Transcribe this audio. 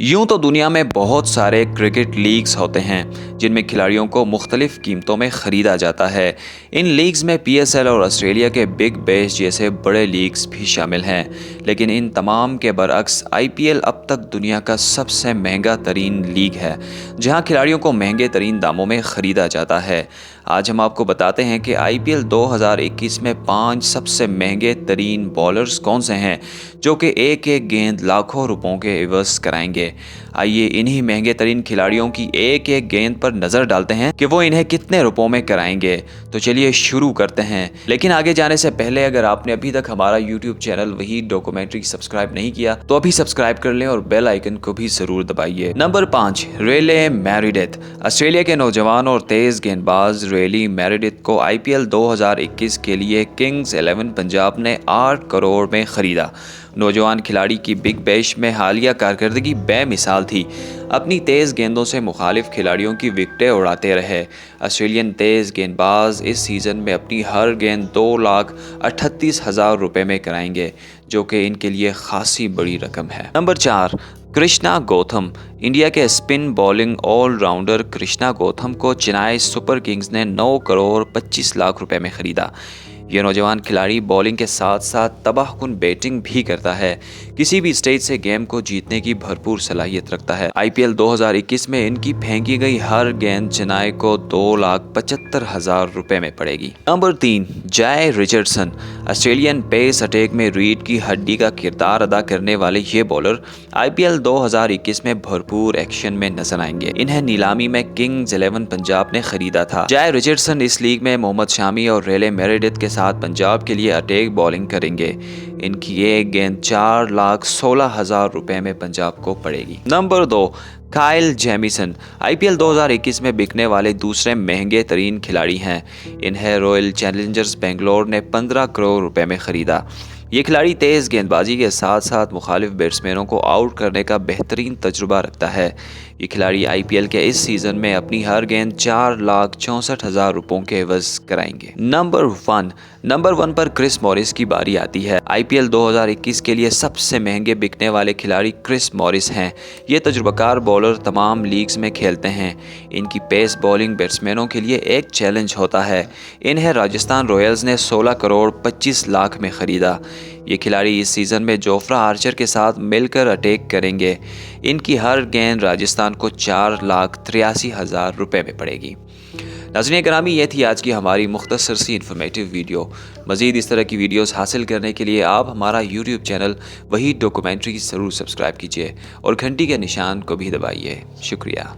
यूं तो दुनिया में बहुत सारे क्रिकेट लीग्स होते हैं जिनमें खिलाड़ियों को मुख्तलिफ कीमतों में ख़रीदा जाता है। इन लीग्स में PSL और ऑस्ट्रेलिया के बिग बैश जैसे बड़े लीग्स भी शामिल हैं, लेकिन इन तमाम के बरअक्स IPL अब तक दुनिया का सबसे महंगा तरीन लीग है, जहां खिलाड़ियों को महंगे तरीन दामों में ख़रीदा जाता है। आज हम आपको बताते हैं कि IPL 2021 में 5 सबसे महंगे तरीन बॉलर्स कौन से हैं जो कि एक एक गेंद लाखों रुपयों के एवज कराएंगे। आइए इन्हीं महंगे तरीन खिलाड़ियों की एक एक गेंद पर नज़र डालते हैं कि वो इन्हें कितने रुपयों में कराएंगे। तो चलिए शुरू करते हैं, लेकिन आगे जाने से पहले अगर आपने अभी तक हमारा YouTube चैनल वही डॉक्यूमेंट्री सब्सक्राइब नहीं किया तो अभी सब्सक्राइब कर लें और बेल आइकन को भी ज़रूर दबाइए। नंबर 5, रेले मेरिडिथ। ऑस्ट्रेलिया के नौजवान और तेज़ गेंदबाज रेले मेरिडिथ को IPL 2021 के लिए किंग्स 11 पंजाब ने 8 करोड़ में ख़रीदा। नौजवान खिलाड़ी की बिग बैश में हालिया कारकर्दगी बेमिसाल थी। अपनी तेज़ गेंदों से मुखालिफ खिलाड़ियों की विकेटें उड़ाते रहे। ऑस्ट्रेलियन तेज़ गेंदबाज इस सीज़न में अपनी हर गेंद 2,38,000 रुपये में कराएंगे, जो कि इनके लिए खासी बड़ी रकम है। नंबर 4, कृष्णा गौतम। इंडिया के spin bowling allrounder Krishna Gautam को चेन्नई सुपर किंग्स ने 9 करोड़ 25 लाख रुपए में ख़रीदा। ये नौजवान खिलाड़ी बॉलिंग के साथ साथ तबाहकुन बैटिंग भी करता है। किसी भी स्टेज से गेम को जीतने की भरपूर सलाहियत रखता है। IPL 2021 में इनकी फेंकी गई हर गेंद चेन्नई को 2,75,000 रुपए में पड़ेगी। नंबर 3, जय रिचर्डसन। ऑस्ट्रेलियन पेस अटैक में रीढ़ की हड्डी का किरदार अदा करने वाले ये बॉलर IPL 2021 में भरपूर एक्शन में नजर आएंगे। इन्हें नीलामी में किंग्स 11 पंजाब ने खरीदा था। जय रिचर्डसन इस लीग में मोहम्मद शामी और रेले मेरिडिथ के साथ पंजाब के लिए अटैक बॉलिंग करेंगे। इनकी एक गेंद 4,16,000 रुपए में पंजाब को पड़ेगी। Number 2, Kyle Jameson. IPL 2021 में बिकने वाले दूसरे महंगे तरीन खिलाड़ी हैं। इन्हें रॉयल चैलेंजर्स बेंगलोर ने 15 करोड़ रुपए में ख़रीदा। ये खिलाड़ी तेज़ गेंदबाजी के साथ साथ मुखालिफ बैट्समैनों को आउट करने का बेहतरीन तजुर्बा रखता है। ये खिलाड़ी IPL के इस सीज़न में अपनी हर गेंद 4,64,000 रुपयों के एवज कराएंगे। नंबर 1 पर क्रिस मॉरिस की बारी आती है। IPL 2021 के लिए सबसे महंगे बिकने वाले खिलाड़ी क्रिस मॉरिस हैं। ये तजुर्बाकार बॉलर तमाम लीग्स में खेलते हैं। इनकी पेस बॉलिंग बैट्समैनों के लिए एक चैलेंज होता है। इन्हें राजस्थान रॉयल्स ने 16 करोड़ 25 लाख में ख़रीदा। ये खिलाड़ी इस सीज़न में जोफ्रा आर्चर के साथ मिलकर अटैक करेंगे। इनकी हर गेंद राजस्थान को 4,83,000 रुपये में पड़ेगी। नाज़रीन करामी, ये थी आज की हमारी मुख्तसर सी इन्फॉर्मेटिव वीडियो। मज़ीद इस तरह की वीडियोस हासिल करने के लिए आप हमारा YouTube चैनल वही डॉक्यूमेंट्री ज़रूर सब्सक्राइब कीजिए और घंटी के निशान को भी दबाइए। शुक्रिया।